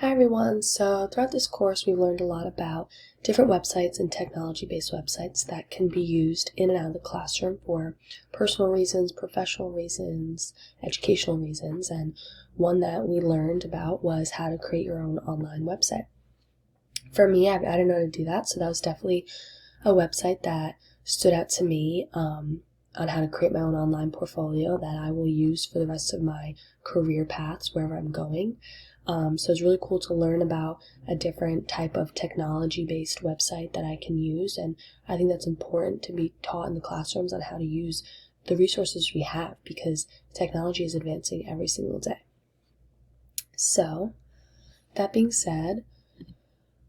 Hi everyone, so throughout this course we've learned a lot about different websites and technology-based websites that can be used in and out of the classroom for personal reasons, professional reasons, educational reasons, and one that we learned about was how to create your own online website. For me, I didn't know how to do that, so that was definitely a website that stood out to me on how to create my own online portfolio that I will use for the rest of my career paths wherever I'm going. So it's really cool to learn about a different type of technology-based website that I can use, and I think that's important to be taught in the classrooms on how to use the resources we have because technology is advancing every single day. So, that being said,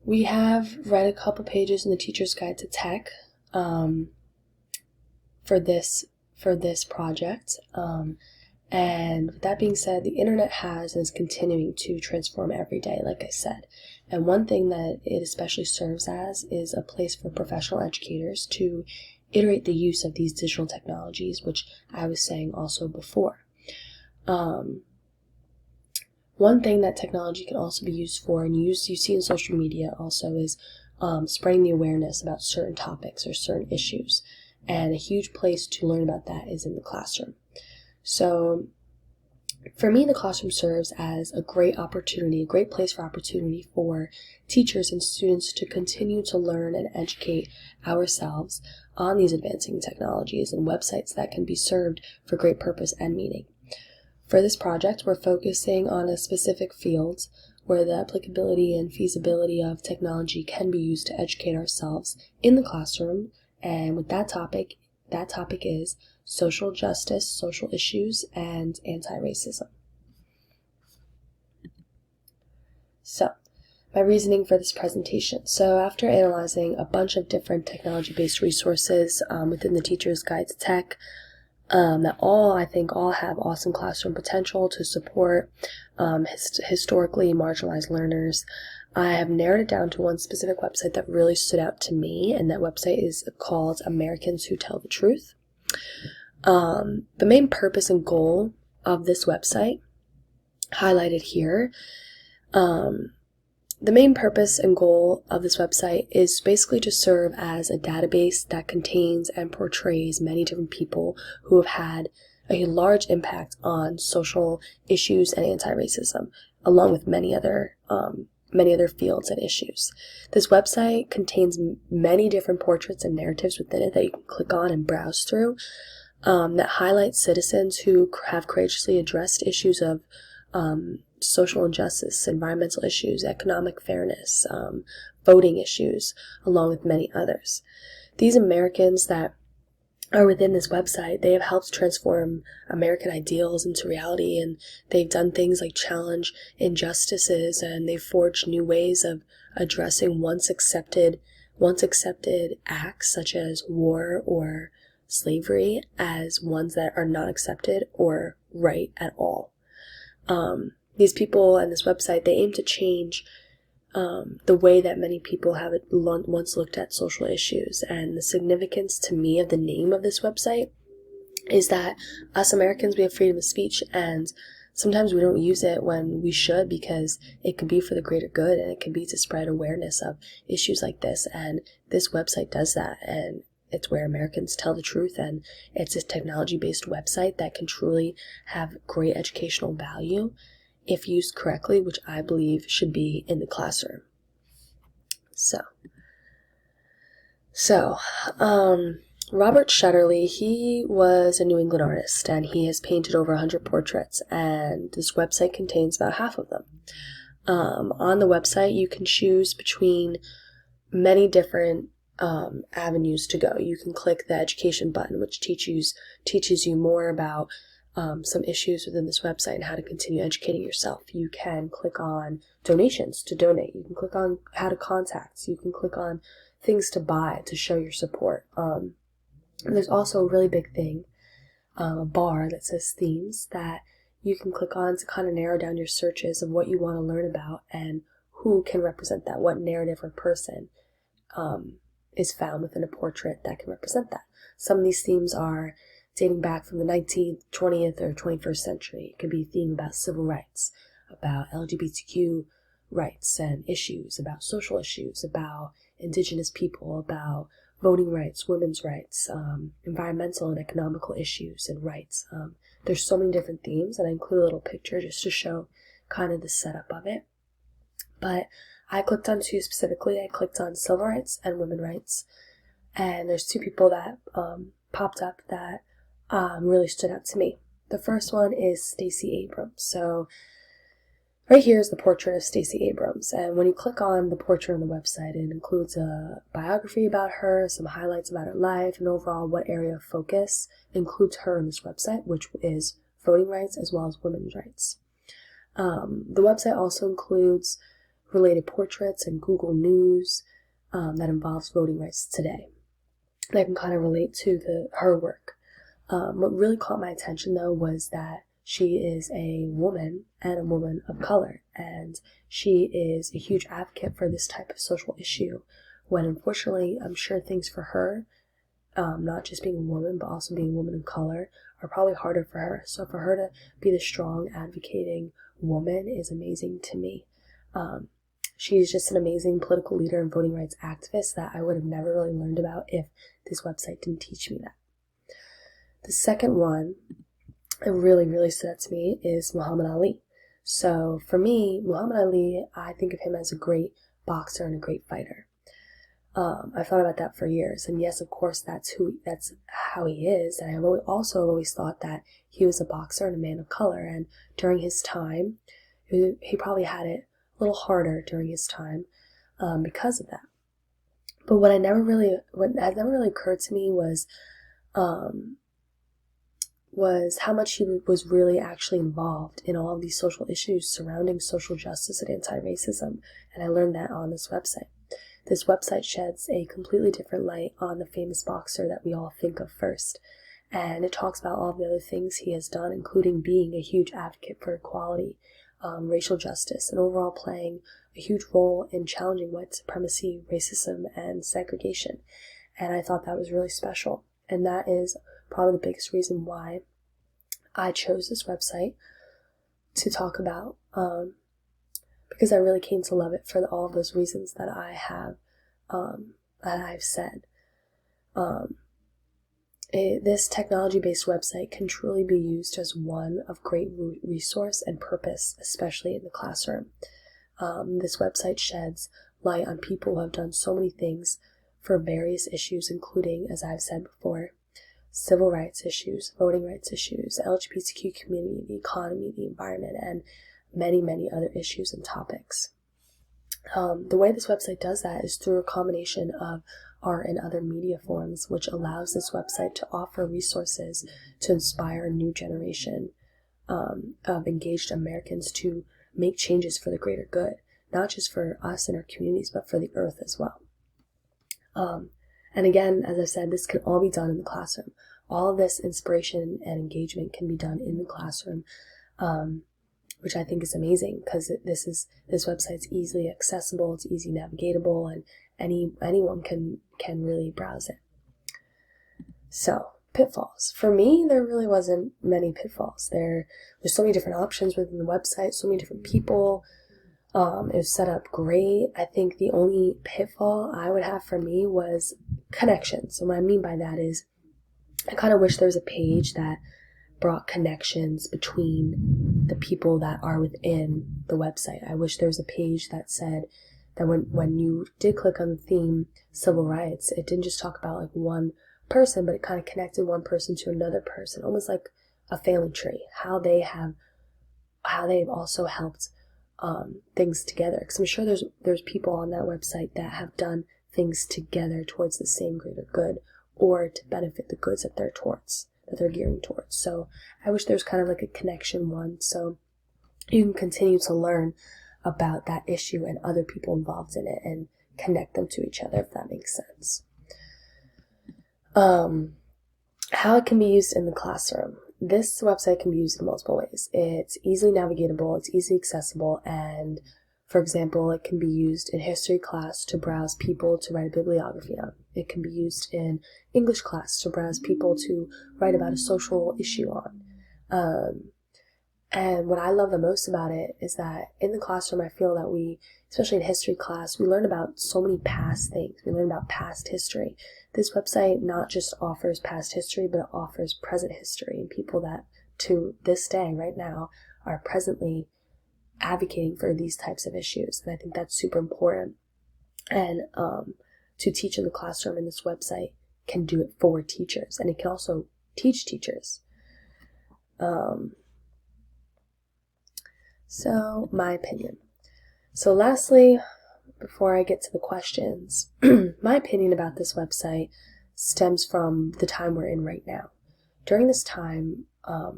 we have read a couple pages in the Teacher's Guide to Tech for this project. And with that being said, the internet has and is continuing to transform every day, like I said. And one thing that it especially serves as is a place for professional educators to iterate the use of these digital technologies, which I was saying also before. One thing that technology can also be used for, and you see in social media also, is spreading the awareness about certain topics or certain issues. And a huge place to learn about that is in the classroom. So for me, the classroom serves as a great opportunity, a great place for opportunity for teachers and students to continue to learn and educate ourselves on these advancing technologies and websites that can be served for great purpose and meaning. For this project, we're focusing on a specific field where the applicability and feasibility of technology can be used to educate ourselves in the classroom, and with that topic is social justice, social issues, and anti-racism. So, my reasoning for this presentation. So after analyzing a bunch of different technology-based resources within the Teacher's Guide to Tech, that I think all have awesome classroom potential to support historically marginalized learners, I have narrowed it down to one specific website that really stood out to me, and that website is called Americans Who Tell the Truth. The main purpose and goal of this website, highlighted here, the main purpose and goal of this website is basically to serve as a database that contains and portrays many different people who have had a large impact on social issues and anti-racism, along with many other fields and issues. This website contains many different portraits and narratives within it that you can click on and browse through, that highlight citizens who have courageously addressed issues of social injustice, environmental issues, economic fairness, voting issues, along with many others. These Americans that are within this website, they have helped transform American ideals into reality, and they've done things like challenge injustices, and they've forged new ways of addressing once accepted acts such as war or slavery as ones that are not accepted or right at all. These people and this website, they aim to change the way that many people have once looked at social issues. And the significance to me of the name of this website is that us Americans, we have freedom of speech, and sometimes we don't use it when we should because it can be for the greater good and it can be to spread awareness of issues like this. And this website does that, and it's where Americans tell the truth, and it's a technology-based website that can truly have great educational value if used correctly, which I believe should be in the classroom. So, Robert Shutterly, he was a New England artist, and he has painted over 100 portraits, and this website contains about half of them. On the website, you can choose between many different avenues to go. You can click the education button, which teaches you more about some issues within this website and how to continue educating yourself. You can click on donations to donate. You can click on how to contact. You can click on things to buy to show your support. And there's also a really big thing, a bar that says themes that you can click on to kind of narrow down your searches of what you want to learn about and who can represent that, what narrative or person is found within a portrait that can represent that. Some of these themes are dating back from the 19th, 20th, or 21st century. It could be a theme about civil rights, about LGBTQ rights and issues, about social issues, about Indigenous people, about voting rights, women's rights, environmental and economical issues and rights. There's so many different themes, and I include a little picture just to show kind of the setup of it. But I clicked on two specifically. I clicked on civil rights and women's rights, and there's two people that popped up that really stood out to me. The first one is Stacey Abrams. So right here is the portrait of Stacey Abrams, and when you click on the portrait on the website, it includes a biography about her, some highlights about her life, and overall what area of focus includes her on this website, which is voting rights as well as women's rights. The website also includes related portraits and Google News that involves voting rights today. And I can kind of relate to her work. What really caught my attention, though, was that she is a woman and a woman of color, and she is a huge advocate for this type of social issue, when unfortunately I'm sure things for her, not just being a woman but also being a woman of color, are probably harder for her. So for her to be the strong advocating woman is amazing to me. She's just an amazing political leader and voting rights activist that I would have never really learned about if this website didn't teach me that. The second one that really stood out to me is Muhammad Ali. So for me, Muhammad Ali, I think of him as a great boxer and a great fighter. I've thought about that for years, and yes, of course, that's how he is. And I've also always thought that he was a boxer and a man of color, and during his time, he probably had it a little harder during his time because of that. But what never really occurred to me was how much he was really actually involved in all of these social issues surrounding social justice and anti-racism, and I learned that on this website. This website sheds a completely different light on the famous boxer that we all think of first, and it talks about all the other things he has done, including being a huge advocate for equality, racial justice, and overall playing a huge role in challenging white supremacy, racism, and segregation. And I thought that was really special, and that is probably the biggest reason why I chose this website to talk about, because I really came to love it for all of those reasons that I've said. This technology-based website can truly be used as one of great resource and purpose, especially in the classroom. This website sheds light on people who have done so many things for various issues, including, as I've said before, civil rights issues, voting rights issues, the LGBTQ community, the economy, the environment, and many other issues and topics. The way this website does that is through a combination of art and other media forms, which allows this website to offer resources to inspire a new generation of engaged Americans to make changes for the greater good, not just for us and our communities, but for the earth as well. And again, as I said, this can all be done in the classroom. All of this inspiration and engagement can be done in the classroom, which I think is amazing, because this website's easily accessible, it's easy navigatable, and anyone can really browse it. So, pitfalls. For me, there really wasn't many pitfalls. There's so many different options within the website, so many different people. It was set up great. I think the only pitfall I would have for me was connections. So what I mean by that is I kind of wish there was a page that brought connections between the people that are within the website. I wish there was a page that said that when you did click on the theme civil rights, it didn't just talk about like one person, but it kind of connected one person to another person, almost like a family tree, how they've also helped things together, because I'm sure there's people on that website that have done things together towards the same greater good, or to benefit the goods that they're gearing towards. So I wish there's kind of like a connection one, so you can continue to learn about that issue and other people involved in it and connect them to each other, if that makes sense. How it can be used in the classroom. This website can be used in multiple ways. It's easily navigatable, it's easily accessible, and for example, it can be used in history class to browse people to write a bibliography on. It can be used in English class to browse people to write about a social issue on. And what I love the most about it is that in the classroom, I feel that we, especially in history class, we learn about so many past things. We learn about past history. This website not just offers past history, but it offers present history and people that to this day, right now, are presently advocating for these types of issues. And I think that's super important. And to teach in the classroom in this website can do it for teachers, and it can also teach teachers. So my opinion. So lastly, before I get to the questions, my opinion about this website stems from the time we're in right now. During this time,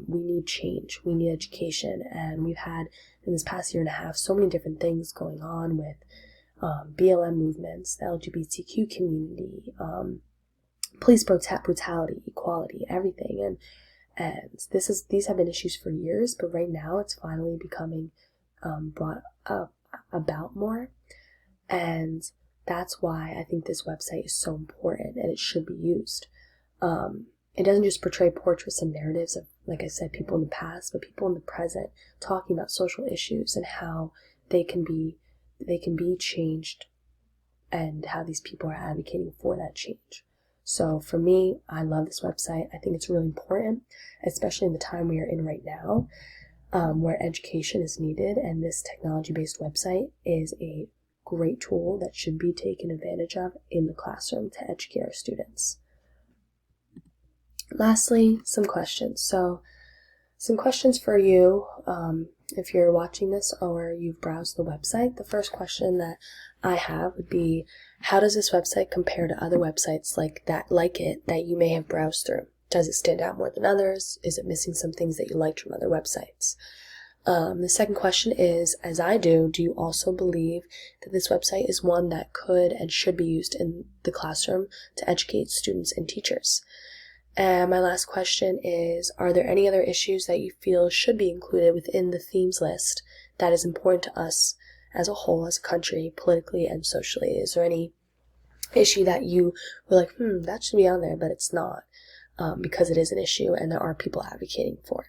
we need change, we need education, and we've had in this past year and a half so many different things going on with BLM movements, the LGBTQ community, police brutality, equality, everything, and these have been issues for years, but right now it's finally becoming brought up about more, and that's why I think this website is so important and it should be used. It doesn't just portray portraits and narratives of, like I said, people in the past, but people in the present, talking about social issues and how they can be changed and how these people are advocating for that change. So for me, I love this website. I think it's really important, especially in the time we are in right now, where education is needed, and this technology-based website is a great tool that should be taken advantage of in the classroom to educate our students. Lastly, some questions. So some questions for you if you're watching this or you've browsed the website. The first question that I have would be, how does this website compare to other websites like it that you may have browsed through? Does it stand out more than others? Is it missing some things that you liked from other websites? The second question is, as I do you also believe that this website is one that could and should be used in the classroom to educate students and teachers? And my last question is, are there any other issues that you feel should be included within the themes list that is important to us as a whole, as a country, politically and socially? Is there any issue that you were like, that should be on there, but it's not, because it is an issue and there are people advocating for it?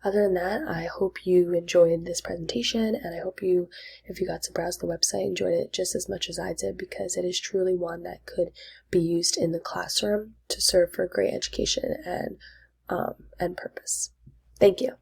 Other than that, I hope you enjoyed this presentation, and I hope you, if you got to browse the website, enjoyed it just as much as I did, because it is truly one that could be used in the classroom to serve for great education and purpose. Thank you.